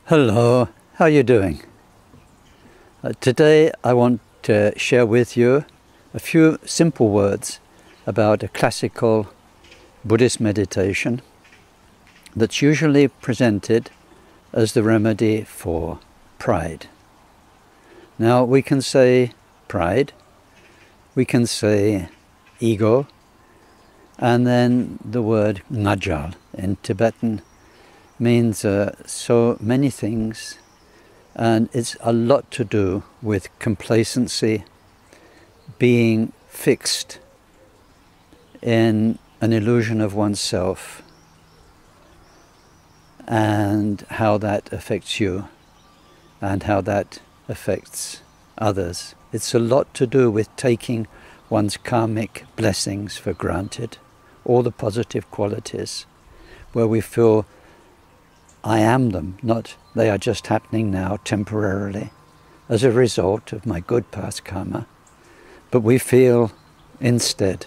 Hello, how are you doing? Today I want to share with you a few simple words about a classical Buddhist meditation that's usually presented as the remedy for pride. Now we can say pride, we can say ego, and then the word ngajal in Tibetan means so many things, and it's a lot to do with complacency, being fixed in an illusion of oneself, and how that affects you and how that affects others. It's a lot to do with taking one's karmic blessings for granted, all the positive qualities, where we feel I am them, not they are just happening now temporarily as a result of my good past karma. But we feel instead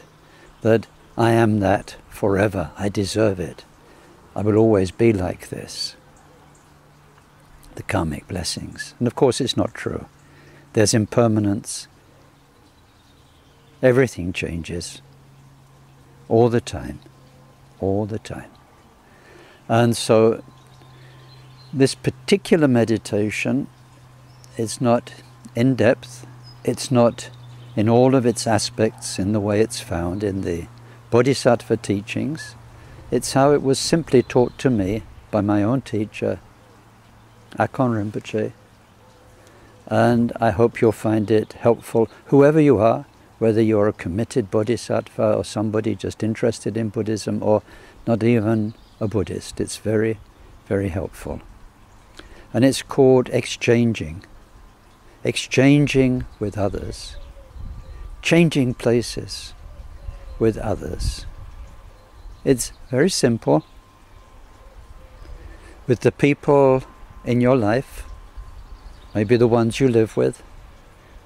that I am that forever, I deserve it, I will always be like this. The karmic blessings. And of course it's not true. There's impermanence. Everything changes. All the time. All the time. And so this particular meditation is not in depth, it's not in all of its aspects in the way it's found in the Bodhisattva teachings. It's how it was simply taught to me by my own teacher, Akon Rinpoche. And I hope you'll find it helpful, whoever you are, whether you're a committed Bodhisattva or somebody just interested in Buddhism or not even a Buddhist. It's very, very helpful. And it's called exchanging with others, changing places with others. It's very simple. With the people in your life, maybe the ones you live with,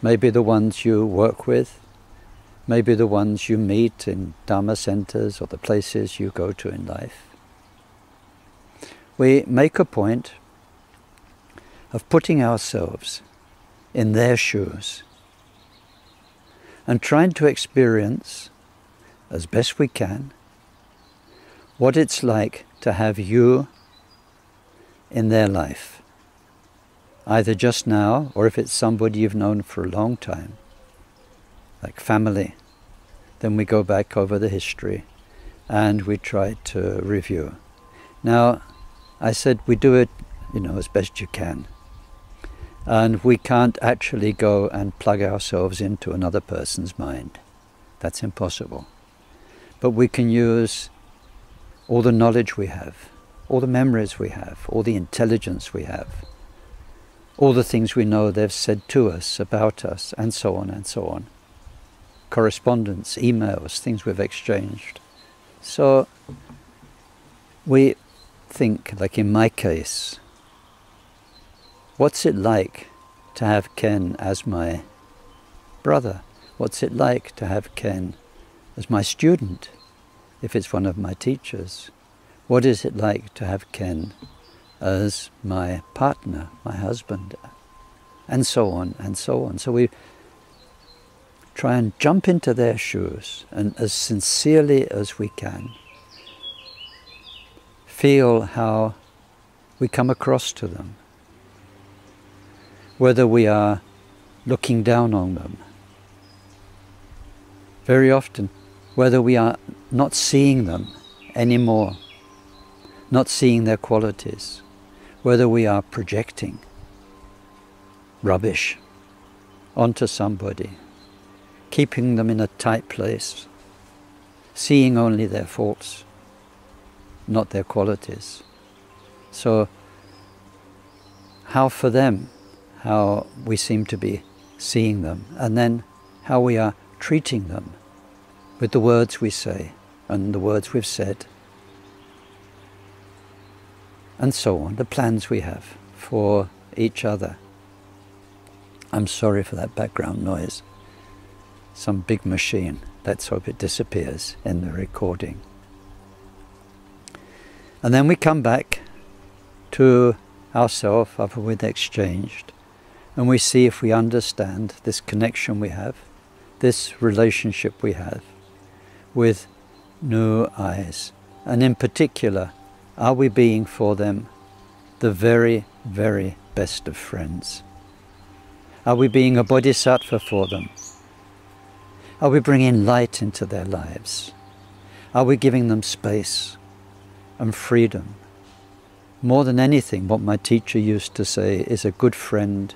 maybe the ones you work with, maybe the ones you meet in Dharma centers or the places you go to in life. We make a point of putting ourselves in their shoes and trying to experience, as best we can, what it's like to have you in their life, either just now or if it's somebody you've known for a long time, like family. Then we go back over the history and we try to review. Now, I said we do it, as best you can. And we can't actually go and plug ourselves into another person's mind. That's impossible. But we can use all the knowledge we have, all the memories we have, all the intelligence we have, all the things we know they've said to us, about us, and so on and so on. Correspondence, emails, things we've exchanged. So we think, like in my case, what's it like to have Ken as my brother? What's it like to have Ken as my student, if it's one of my teachers? What is it like to have Ken as my partner, my husband? And so on, and so on. So we try and jump into their shoes and as sincerely as we can feel how we come across to them. Whether we are looking down on them, very often, whether we are not seeing them anymore, not seeing their qualities, whether we are projecting rubbish onto somebody, keeping them in a tight place, seeing only their faults, not their qualities. So, how for them, how we seem to be seeing them, and then how we are treating them with the words we say and the words we've said, and so on, the plans we have for each other. I'm sorry for that background noise. Some big machine. Let's hope it disappears in the recording. And then we come back to ourselves are with exchanged, and we see if we understand this connection we have, this relationship we have, with new eyes. And in particular, are we being for them the very, very best of friends? Are we being a bodhisattva for them? Are we bringing light into their lives? Are we giving them space and freedom? More than anything, what my teacher used to say is a good friend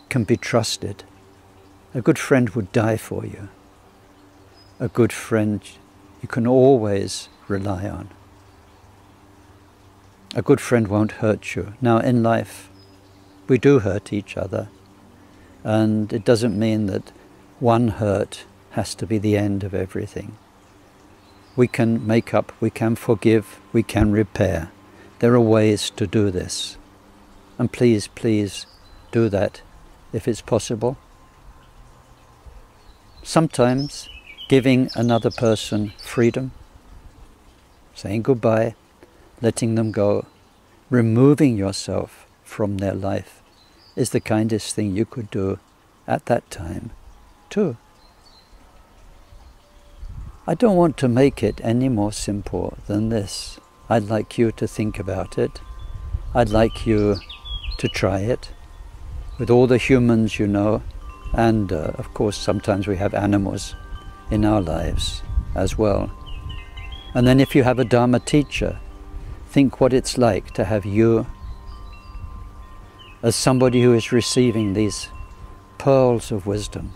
can be trusted. A good friend would die for you. A good friend you can always rely on. A good friend won't hurt you. Now in life, we do hurt each other, and it doesn't mean that one hurt has to be the end of everything. We can make up, we can forgive, we can repair. There are ways to do this. And please, please do that if it's possible. Sometimes giving another person freedom, saying goodbye, letting them go, removing yourself from their life is the kindest thing you could do at that time too. I don't want to make it any more simple than this. I'd like you to think about it. I'd like you to try it with all the humans you know, and of course sometimes we have animals in our lives as well. And then if you have a Dharma teacher, think what it's like to have you as somebody who is receiving these pearls of wisdom,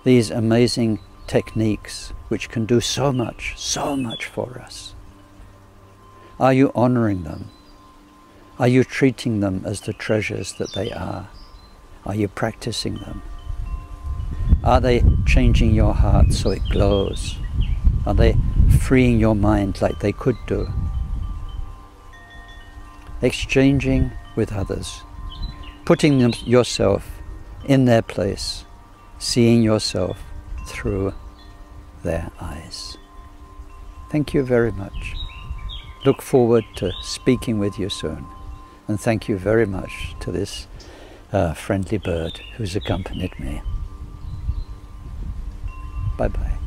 these amazing techniques which can do so much for us. Are you honoring them? Are you treating them as the treasures that they are? Are you practicing them? Are they changing your heart so it glows? Are they freeing your mind like they could do? Exchanging with others, putting yourself in their place, seeing yourself through their eyes. Thank you very much. Look forward to speaking with you soon. And thank you very much to this friendly bird who's accompanied me. Bye-bye.